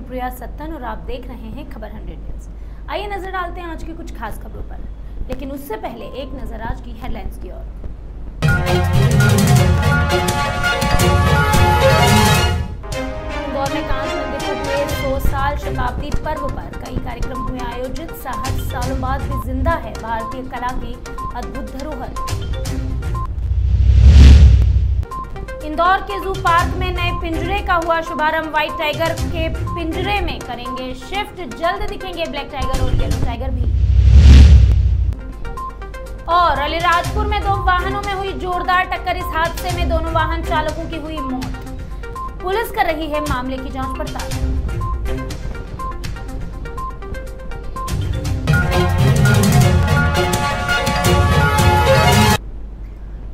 सुप्रिया सत्तन और आप देख रहे हैं खबर 100 न्यूज। आइए नजर डालते हैं आज की कुछ खास खबरों पर, लेकिन उससे पहले एक नजर आज की हेडलाइंस की ओर। इंदौर में कांच मंदिर पर हुए 100 साल शताब्दी पर्व पर कई कार्यक्रम हुए आयोजित। 60 सालों बाद भी जिंदा है भारतीय कला की अद्भुत धरोहर। इंदौर के जू पार्क में नए पिंजरे का हुआ शुभारंभ। व्हाइट टाइगर के पिंजरे में करेंगे शिफ्ट, जल्द दिखेंगे ब्लैक टाइगर और येलो टाइगर भी। और अलीराजपुर में 2 वाहनों में हुई जोरदार टक्कर। इस हादसे में दोनों वाहन चालकों की हुई मौत। पुलिस कर रही है मामले की जांच पड़ताल।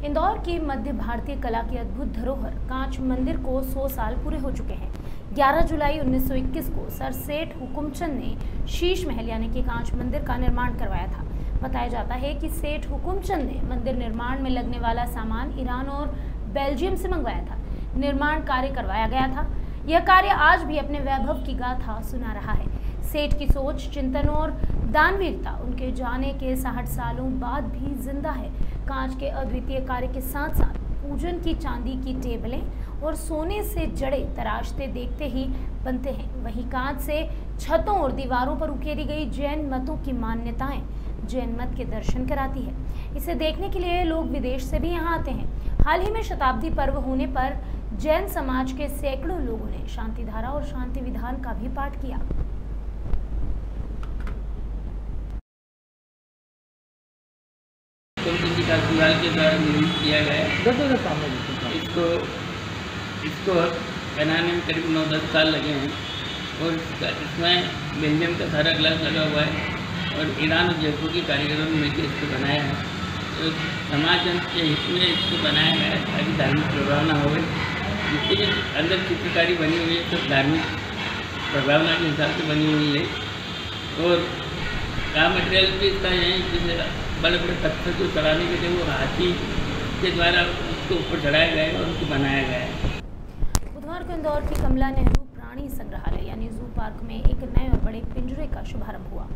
इंदौर की मध्य भारतीय कला की अद्भुत धरोहर कांच मंदिर को 100 साल पूरे हो चुके हैं। 11 जुलाई 1921 को सर सेठ हुकुमचंद ने शीश महल यानी कि कांच मंदिर का निर्माण करवाया था। बताया जाता है कि सेठ हुकुमचंद ने मंदिर निर्माण में लगने वाला सामान ईरान और बेल्जियम से मंगवाया था। निर्माण कार्य करवाया गया था। यह कार्य आज भी अपने वैभव की गाथा सुना रहा है। सेठ की सोच, चिंतन और दानवीरता उनके जाने के 60 सालों बाद भी जिंदा है। कांच के अद्वितीय कार्य के साथ साथ पूजन की चांदी की टेबलें और सोने से जड़े तराशते देखते ही बनते हैं। वहीं कांच से छतों और दीवारों पर उकेरी गई जैन मतों की मान्यताएं जैन मत के दर्शन कराती है। इसे देखने के लिए लोग विदेश से भी यहाँ आते हैं। हाल ही में शताब्दी पर्व होने पर जैन समाज के सैकड़ों लोगों ने शांति धारा और शांति विधान का भी पाठ किया। का फिलहाल के द्वारा निर्मित किया गया है। इसको बनाने में करीब 9-10 साल लगे हैं और इसमें बेल्जियम का सारा ग्लास लगा हुआ है और ईरान और जयपुर के कारीगरों ने मिलकर इसको बनाया है। तो समाज के हित में इसको बनाया गया है ताकि धार्मिक प्रभाव ना हो। जिसके अंदर चित्रकारी बनी हुई है तो धार्मिक प्रभावना के हिसाब से बनी हुई है। और रॉ मटेरियल भी इसका है, जैसे बड़े बड़े पत्थर को चढ़ाने के लिए वो हाथी के द्वारा उसको ऊपर चढ़ाया गया है और उसको बनाया गया है। बुधवार को इंदौर की कमला नेहरू प्राणी संग्रहालय यानी जू पार्क में एक नए और बड़े पिंजरे का शुभारंभ हुआ।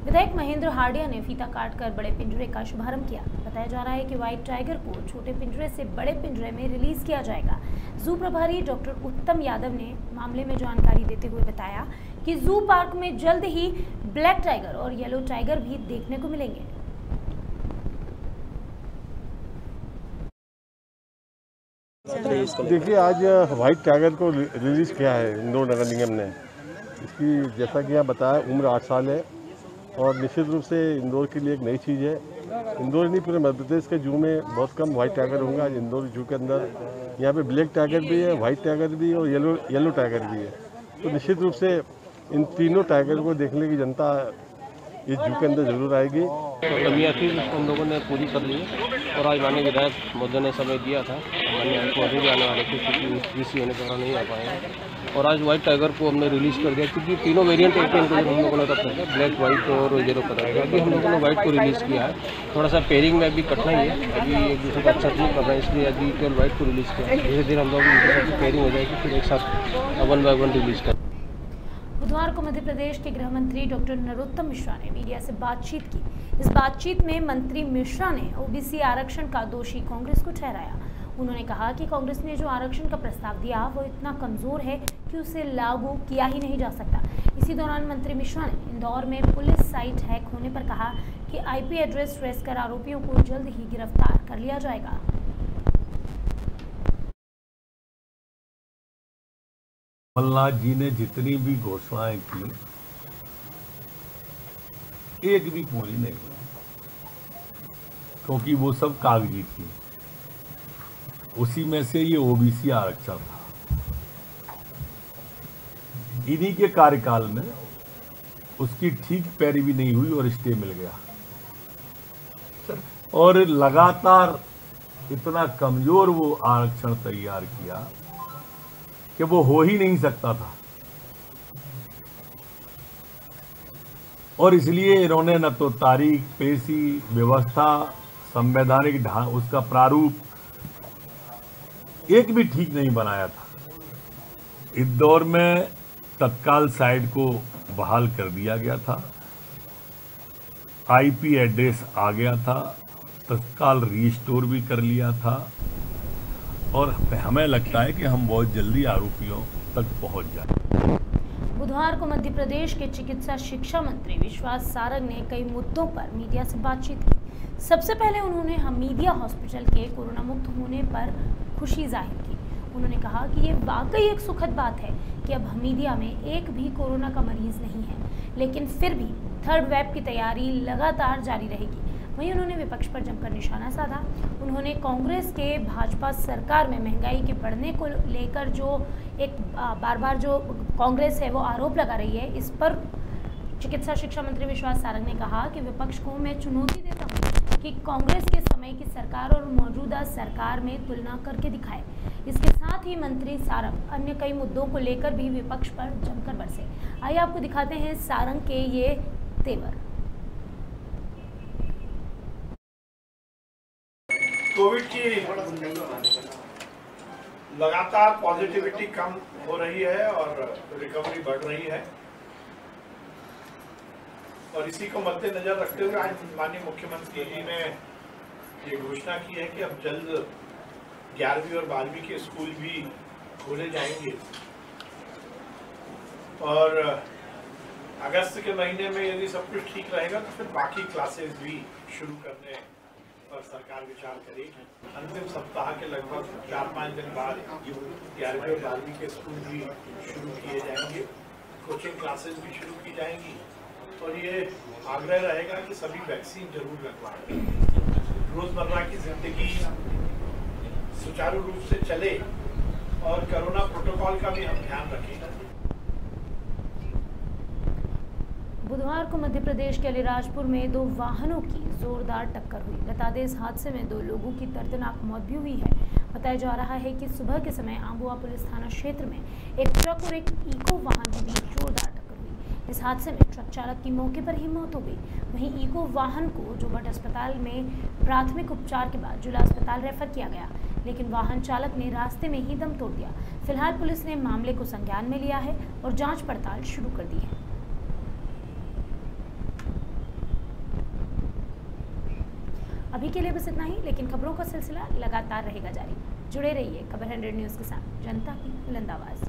विधायक महेंद्र हार्डिया ने फीता काटकर बड़े पिंजरे का शुभारंभ किया। बताया जा रहा है कि व्हाइट टाइगर को छोटे पिंजरे से बड़े पिंजरे में रिलीज किया जाएगा। जू प्रभारी डॉक्टर उत्तम यादव ने मामले में जानकारी देते हुए बताया कि जू पार्क में जल्द ही ब्लैक टाइगर और येलो टाइगर भी देखने को मिलेंगे। देखिए, आज व्हाइट टाइगर को रिलीज़ किया है इंदौर नगर निगम ने। इसकी जैसा कि आप बताया उम्र 8 साल है और निश्चित रूप से इंदौर के लिए एक नई चीज़ है। इंदौर नहीं, पूरे मध्य प्रदेश के जू में बहुत कम व्हाइट टाइगर होंगे। आज इंदौर जू के अंदर यहाँ पे ब्लैक टाइगर भी है, व्हाइट टाइगर भी और येलो टाइगर भी है। तो निश्चित रूप से इन तीनों टाइगर को देखने की जनता इस जू के अंदर जरूर आएगी। कमियाँ थी उसको हम लोगों ने पूरी कर ली और आज माननीय विधायक महोदय ने समय दिया था। माननीय मुख्यमंत्री भी आने वाले थे क्योंकि बीसी होने के कारण नहीं आ पाए और आज व्हाइट टाइगर को हमने रिलीज़ कर दिया क्योंकि तीनों वेरिएंट एक हम लोगों ने तब तक ब्लैक, व्हाइट और येलो कलर का। अभी हम लोगों ने व्हाइट को रिलीज़ किया है। थोड़ा सा पेयरिंग में अभी कठिनाई है, अभी एक दूसरे का अच्छा नहीं कर रहा है, इसलिए अभी केवल व्हाइट को रिलीज़ किया है। धीरे धीरे हम लोग पेयरिंग हो जाएगी, फिर एक साथ 1 by 1 रिलीज़ कर। बुधवार को मध्य प्रदेश के गृह मंत्री डॉक्टर नरोत्तम मिश्रा ने मीडिया से बातचीत की। इस बातचीत में मंत्री मिश्रा ने ओबीसी आरक्षण का दोषी कांग्रेस को ठहराया। उन्होंने कहा कि कांग्रेस ने जो आरक्षण का प्रस्ताव दिया वो इतना कमजोर है कि उसे लागू किया ही नहीं जा सकता। इसी दौरान मंत्री मिश्रा ने इंदौर में पुलिस साइट हैक होने पर कहा कि आईपी एड्रेस ट्रेस कर आरोपियों को जल्द ही गिरफ्तार कर लिया जाएगा। कमलनाथ जी ने जितनी भी घोषणाएं की एक भी पूरी नहीं हुई क्योंकि वो सब कागजी थी। उसी में से ये ओबीसी आरक्षण था। इन्हीं के कार्यकाल में उसकी ठीक पैरवी नहीं हुई और स्टे मिल गया और लगातार इतना कमजोर वो आरक्षण तैयार किया कि वो हो ही नहीं सकता था। और इसलिए इन्होंने न तो तारीख, पेशी, व्यवस्था, संवैधानिक उसका प्रारूप एक भी ठीक नहीं बनाया था। इंदौर में तत्काल साइट को बहाल कर दिया गया था, आईपी एड्रेस आ गया था, तत्काल रीस्टोर भी कर लिया था और हमें लगता है कि हम बहुत जल्दी आरोपियों तक पहुंच जाएंगे। बुधवार को मध्य प्रदेश के चिकित्सा शिक्षा मंत्री विश्वास सारंग ने कई मुद्दों पर मीडिया से बातचीत की। सबसे पहले उन्होंने हमीदिया हॉस्पिटल के कोरोना मुक्त होने पर खुशी जाहिर की। उन्होंने कहा कि ये वाकई एक सुखद बात है कि अब हमीदिया में एक भी कोरोना का मरीज नहीं है, लेकिन फिर भी थर्ड वेव की तैयारी लगातार जारी रहेगी। वहीं उन्होंने विपक्ष पर जमकर निशाना साधा। उन्होंने कांग्रेस के भाजपा सरकार में महंगाई के बढ़ने को लेकर जो एक बार जो कांग्रेस है वो आरोप लगा रही है, इस पर चिकित्सा शिक्षा मंत्री विश्वास सारंग ने कहा कि विपक्ष को मैं चुनौती देता हूं कि कांग्रेस के समय की सरकार और मौजूदा सरकार में तुलना करके दिखाए। इसके साथ ही मंत्री सारंग अन्य कई मुद्दों को लेकर भी विपक्ष पर जमकर बरसे। आइए आपको दिखाते हैं सारंग के ये तेवर। कोविड की लगातार पॉजिटिविटी कम हो रही है और रिकवरी बढ़ रही है और इसी को मद्देनजर रखते हुए आज माननीय मुख्यमंत्री जी ने ये घोषणा की है कि अब जल्द 11वीं और 12वीं के स्कूल भी खोले जाएंगे और अगस्त के महीने में यदि सब कुछ ठीक रहेगा तो फिर बाकी क्लासेस भी शुरू करने पर सरकार विचार करेगी। अंतिम सप्ताह के लगभग 4-5 दिन बाद 11वीं और 12वीं के स्कूल भी शुरू किए जाएंगे, कोचिंग क्लासेस भी शुरू की जाएंगी और ये आग्रह रहेगा कि सभी वैक्सीन जरूर लगवाएं। रोजमर्रा की जिंदगी सुचारू रूप से चले और कोरोना प्रोटोकॉल का भी हम ध्यान रखें। बुधवार को मध्य प्रदेश के अलीराजपुर में 2 वाहनों की जोरदार टक्कर हुई। बता दें इस हादसे में 2 लोगों की दर्दनाक मौत भी हुई है। बताया जा रहा है कि सुबह के समय आंबुआ पुलिस थाना क्षेत्र में एक ट्रक और एक इको वाहन के बीच जोरदार टक्कर हुई। इस हादसे में ट्रक चालक की मौके पर ही मौत हो गई। वहीं इको वाहन को जोबट अस्पताल में प्राथमिक उपचार के बाद जिला अस्पताल रेफर किया गया, लेकिन वाहन चालक ने रास्ते में ही दम तोड़ दिया। फिलहाल पुलिस ने मामले को संज्ञान में लिया है और जाँच पड़ताल शुरू कर दी है। अभी के लिए बस इतना ही, लेकिन खबरों का सिलसिला लगातार रहेगा जारी। जुड़े रहिए खबर 100 न्यूज़ के साथ, जनता की बुलंद आवाज़।